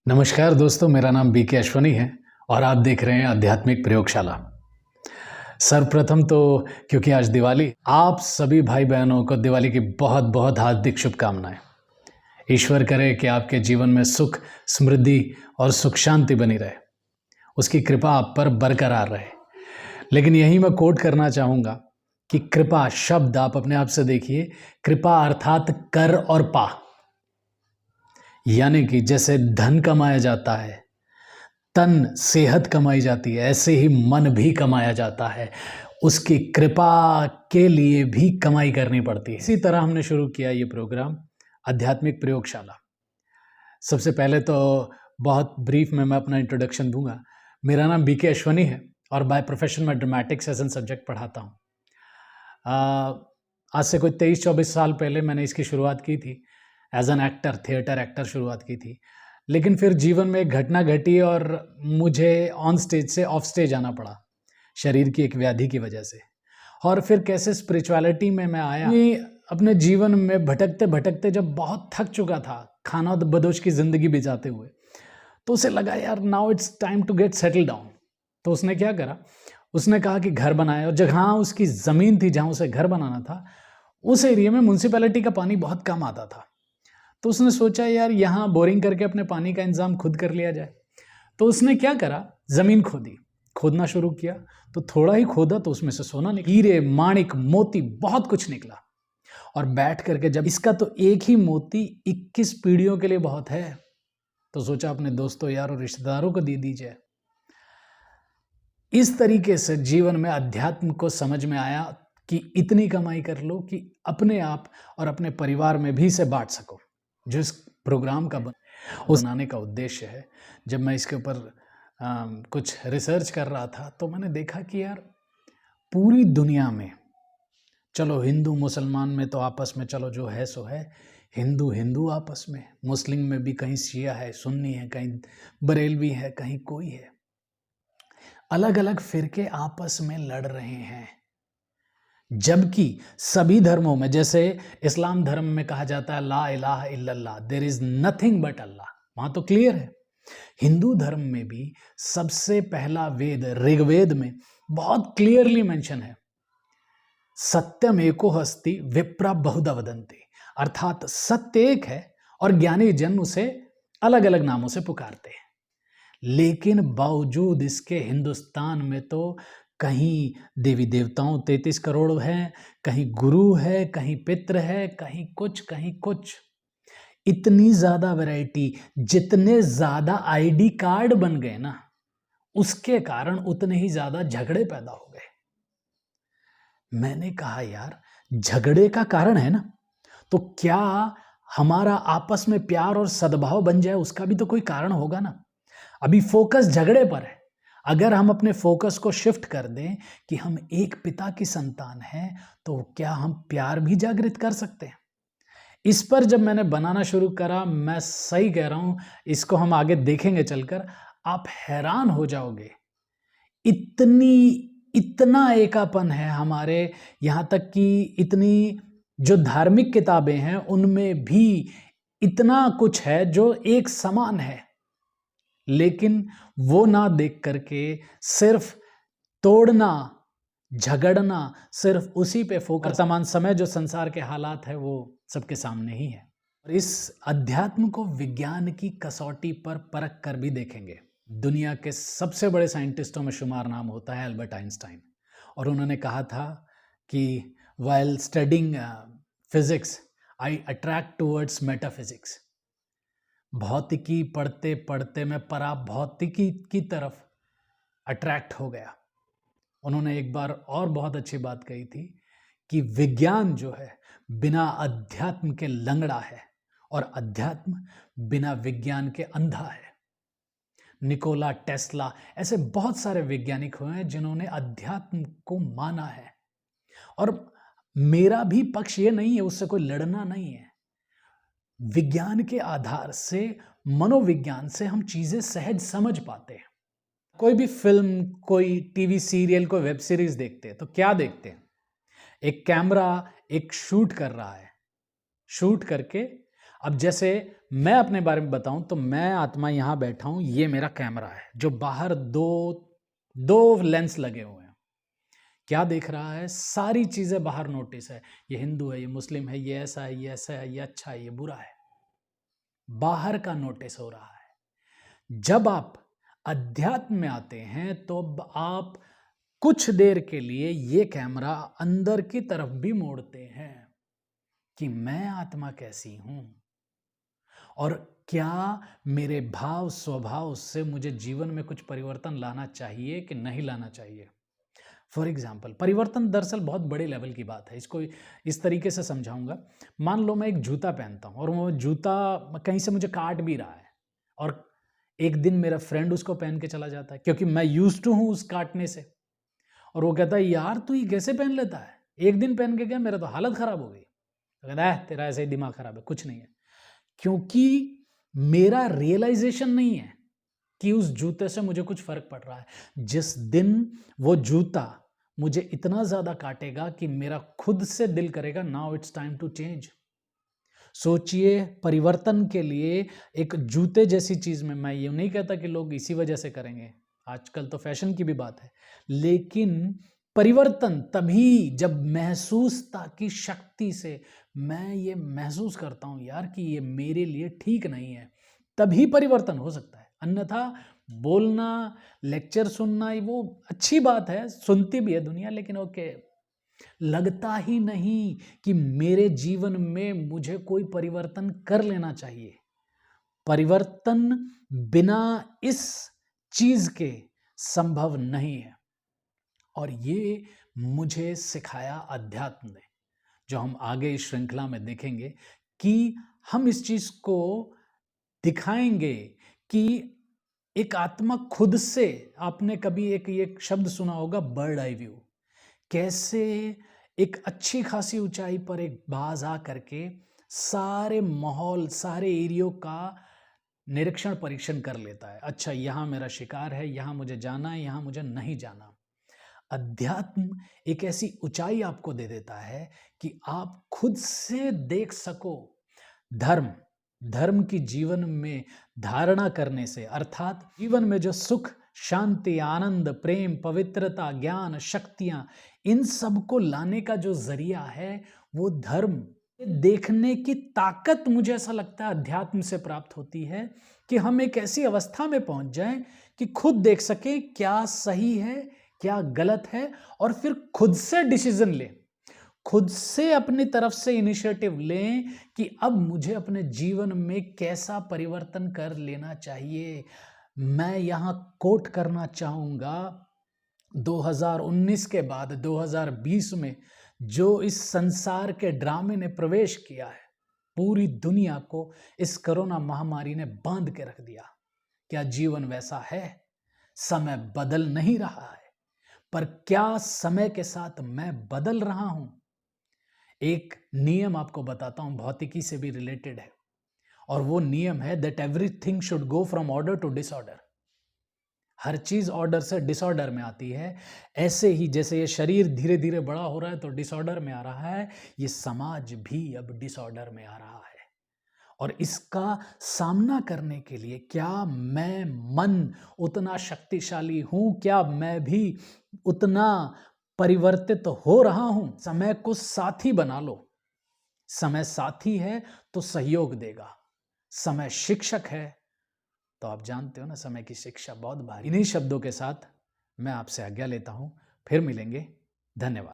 नमस्कार दोस्तों, मेरा नाम बीके अश्वनी है और आप देख रहे हैं आध्यात्मिक प्रयोगशाला। सर्वप्रथम तो क्योंकि आज दिवाली, आप सभी भाई बहनों को दिवाली की बहुत बहुत हार्दिक शुभकामनाएं। ईश्वर करे कि आपके जीवन में सुख, समृद्धि और सुख शांति बनी रहे, उसकी कृपा आप पर बरकरार रहे। लेकिन यही मैं कोट करना चाहूँगा कि कृपा शब्द आप अपने आप से देखिए। कृपा अर्थात कर और पा, यानी कि जैसे धन कमाया जाता है, तन सेहत कमाई जाती है, ऐसे ही मन भी कमाया जाता है। उसकी कृपा के लिए भी कमाई करनी पड़ती है। इसी तरह हमने शुरू किया ये प्रोग्राम आध्यात्मिक प्रयोगशाला। सबसे पहले तो बहुत ब्रीफ में मैं अपना इंट्रोडक्शन दूंगा। मेरा नाम बीके अश्वनी है और बाय प्रोफेशन में ड्रामेटिक्स एज एन सब्जेक्ट पढ़ाता हूँ। आज से कोई 23-24 साल पहले मैंने इसकी शुरुआत की थी। As an actor, theatre actor शुरुआत की थी। लेकिन फिर जीवन में एक घटना घटी और मुझे ऑन स्टेज से ऑफ स्टेज आना पड़ा, शरीर की एक व्याधि की वजह से। और फिर कैसे स्पिरिचुअलिटी में मैं आया, अपने जीवन में भटकते भटकते जब बहुत थक चुका था, खाना बदोश की ज़िंदगी बिताते हुए, तो उसे लगा यार now it's time to get settle down. तो उसने क्या करा, उसने कहा कि घर बनाए। और जहाँ उसकी ज़मीन थी, जहाँ उसे घर बनाना था, उस एरिया में म्यूनसिपैलिटी का पानी बहुत कम आता था। तो उसने सोचा यार यहाँ बोरिंग करके अपने पानी का इंतजाम खुद कर लिया जाए। तो उसने क्या करा, ज़मीन खोदी, खोदना शुरू किया। तो थोड़ा ही खोदा तो उसमें से सोना निकला, हीरे, माणिक, मोती, बहुत कुछ निकला। और बैठ करके जब इसका तो एक ही मोती 21 पीढ़ियों के लिए बहुत है, तो सोचा अपने दोस्तों, यार और रिश्तेदारों को दे दीजिए। इस तरीके से जीवन में अध्यात्म को समझ में आया कि इतनी कमाई कर लो कि अपने आप और अपने परिवार में भी इसे बांट सको। जो इस प्रोग्राम का बनाने का उद्देश्य है। जब मैं इसके ऊपर कुछ रिसर्च कर रहा था तो मैंने देखा कि यार पूरी दुनिया में, चलो हिंदू मुसलमान में तो आपस में चलो जो है सो है, हिंदू हिंदू आपस में, मुस्लिम में भी कहीं शिया है, सुन्नी है, कहीं बरेलवी है, कहीं कोई है, अलग अलग फिरके आपस में लड़ रहे हैं। जबकि सभी धर्मों में, जैसे इस्लाम धर्म में कहा जाता है ला इलाहा इल्लल्लाह, देयर इज नथिंग बट अल्लाह, वहां तो क्लियर है। हिंदू धर्म में भी सबसे पहला वेद ऋग्वेद में बहुत क्लियरली मेंशन है, सत्यम एको हस्ति विप्रा बहुधा वदन्ति, अर्थात सत्य एक है और ज्ञानी जन उसे अलग अलग नामों से पुकारते हैं। लेकिन बावजूद इसके हिंदुस्तान में तो कहीं देवी देवताओं 33 करोड़ हैं, कहीं गुरु है, कहीं पितृ है, कहीं कुछ कहीं कुछ। इतनी ज्यादा वैरायटी, जितने ज्यादा आईडी कार्ड बन गए ना, उसके कारण उतने ही ज्यादा झगड़े पैदा हो गए। मैंने कहा यार झगड़े का कारण है ना, तो क्या हमारा आपस में प्यार और सद्भाव बन जाए, उसका भी तो कोई कारण होगा ना। अभी फोकस झगड़े पर है। अगर हम अपने फोकस को शिफ्ट कर दें कि हम एक पिता की संतान हैं, तो क्या हम प्यार भी जागृत कर सकते हैं? इस पर जब मैंने बनाना शुरू करा, मैं सही कह रहा हूं, इसको हम आगे देखेंगे चलकर, आप हैरान हो जाओगे। इतना एकापन है हमारे, यहां तक कि इतनी जो धार्मिक किताबें हैं उनमें भी इतना कुछ है जो एक समान है, लेकिन वो ना देख करके सिर्फ तोड़ना, झगड़ना, सिर्फ उसी पे फोकस। वर्तमान समय जो संसार के हालात है वो सबके सामने ही है। और इस अध्यात्म को विज्ञान की कसौटी पर परख कर भी देखेंगे। दुनिया के सबसे बड़े साइंटिस्टों में शुमार नाम होता है एल्बर्ट आइंस्टाइन, और उन्होंने कहा था कि while studying physics I attract towards metaphysics। भौतिकी पढ़ते पढ़ते मैं पराभौतिकी की तरफ अट्रैक्ट हो गया। उन्होंने एक बार और बहुत अच्छी बात कही थी कि विज्ञान जो है बिना अध्यात्म के लंगड़ा है और अध्यात्म बिना विज्ञान के अंधा है। निकोला टेस्ला, ऐसे बहुत सारे वैज्ञानिक हुए हैं जिन्होंने अध्यात्म को माना है। और मेरा भी पक्ष ये नहीं है, उससे कोई लड़ना नहीं है। विज्ञान के आधार से, मनोविज्ञान से हम चीजें सहज समझ पाते हैं। कोई भी फिल्म, कोई टीवी सीरियल, कोई वेब सीरीज देखते हैं तो क्या देखते हैं? एक कैमरा एक शूट कर रहा है, शूट करके, अब जैसे मैं अपने बारे में बताऊं तो मैं आत्मा यहाँ बैठा हूं, ये मेरा कैमरा है जो बाहर दो दो लेंस लगे हुए हैं। क्या देख रहा है? सारी चीजें बाहर नोटिस है। ये हिंदू है, ये मुस्लिम है, ये ऐसा है, ये ऐसा है, ये अच्छा है, ये बुरा है। बाहर का नोटिस हो रहा है। जब आप अध्यात्म में आते हैं तो आप कुछ देर के लिए ये कैमरा अंदर की तरफ भी मोड़ते हैं कि मैं आत्मा कैसी हूं और क्या मेरे भाव स्वभाव से मुझे जीवन में कुछ परिवर्तन लाना चाहिए कि नहीं लाना चाहिए। फॉर एग्जाम्पल, परिवर्तन दरअसल बहुत बड़े लेवल की बात है। इसको इस तरीके से समझाऊंगा। मान लो मैं एक जूता पहनता हूं और वो जूता कहीं से मुझे काट भी रहा है और एक दिन मेरा फ्रेंड उसको पहन के चला जाता है क्योंकि मैं यूज्ड टू हूं उस काटने से, और वो कहता है यार तू ये कैसे पहन लेता है, एक दिन पहन के गया मेरा तो हालत खराब हो गई। तो कहता है तेरा ऐसे ही दिमाग खराब है, कुछ नहीं है। क्योंकि मेरा रियलाइजेशन नहीं है कि उस जूते से मुझे कुछ फर्क पड़ रहा है। जिस दिन वो जूता मुझे इतना ज्यादा काटेगा कि मेरा खुद से दिल करेगा now it's time to change. सोचिए, परिवर्तन के लिए एक जूते जैसी चीज में, मैं ये नहीं कहता कि लोग इसी वजह से करेंगे, आजकल तो फैशन की भी बात है, लेकिन परिवर्तन तभी जब महसूसता की शक्ति से मैं ये महसूस करता हूं यार कि ये मेरे लिए ठीक नहीं है, तभी परिवर्तन हो सकता है। अन्यथा बोलना, लेक्चर सुनना वो अच्छी बात है, सुनती भी है दुनिया, लेकिन ओके, लगता ही नहीं कि मेरे जीवन में मुझे कोई परिवर्तन कर लेना चाहिए। परिवर्तन बिना इस चीज के संभव नहीं है और ये मुझे सिखाया अध्यात्म ने, जो हम आगे इस श्रृंखला में देखेंगे कि हम इस चीज को दिखाएंगे कि एक आत्मा खुद से, आपने कभी एक ये शब्द सुना होगा बर्ड आई व्यू, कैसे एक अच्छी खासी ऊंचाई पर एक बाज आ करके सारे माहौल, सारे एरियो का निरीक्षण परीक्षण कर लेता है। अच्छा, यहां मेरा शिकार है, यहां मुझे जाना है, यहां मुझे नहीं जाना। अध्यात्म एक ऐसी ऊंचाई आपको दे देता है कि आप खुद से देख सको। धर्म की जीवन में धारणा करने से, अर्थात जीवन में जो सुख, शांति, आनंद, प्रेम, पवित्रता, ज्ञान, शक्तियां, इन सब को लाने का जो जरिया है वो धर्म। देखने की ताकत मुझे ऐसा लगता है अध्यात्म से प्राप्त होती है कि हम एक ऐसी अवस्था में पहुंच जाएं कि खुद देख सके क्या सही है, क्या गलत है, और फिर खुद से डिसीजन लें, खुद से अपनी तरफ से इनिशिएटिव लें कि अब मुझे अपने जीवन में कैसा परिवर्तन कर लेना चाहिए। मैं यहां कोट करना चाहूंगा 2019 के बाद 2020 में जो इस संसार के ड्रामे ने प्रवेश किया है, पूरी दुनिया को इस कोरोना महामारी ने बांध के रख दिया। क्या जीवन वैसा है? समय बदल नहीं रहा है, पर क्या समय के साथ मैं बदल रहा हूं? एक नियम आपको बताता हूं, भौतिकी से भी रिलेटेड है, और वो नियम है that everything should go from order to disorder. हर चीज ऑर्डर से डिसऑर्डर में आती है। ऐसे ही जैसे ये शरीर धीरे धीरे बड़ा हो रहा है तो डिसऑर्डर में आ रहा है, ये समाज भी अब डिसऑर्डर में आ रहा है। और इसका सामना करने के लिए क्या मैं मन उतना शक्तिशाली हूं? क्या मैं भी उतना परिवर्तित हो रहा हूं? समय को साथी बना लो। समय साथी है तो सहयोग देगा, समय शिक्षक है तो आप जानते हो ना, समय की शिक्षा बहुत भारी। इन्हीं शब्दों के साथ मैं आपसे आज्ञा लेता हूं, फिर मिलेंगे। धन्यवाद।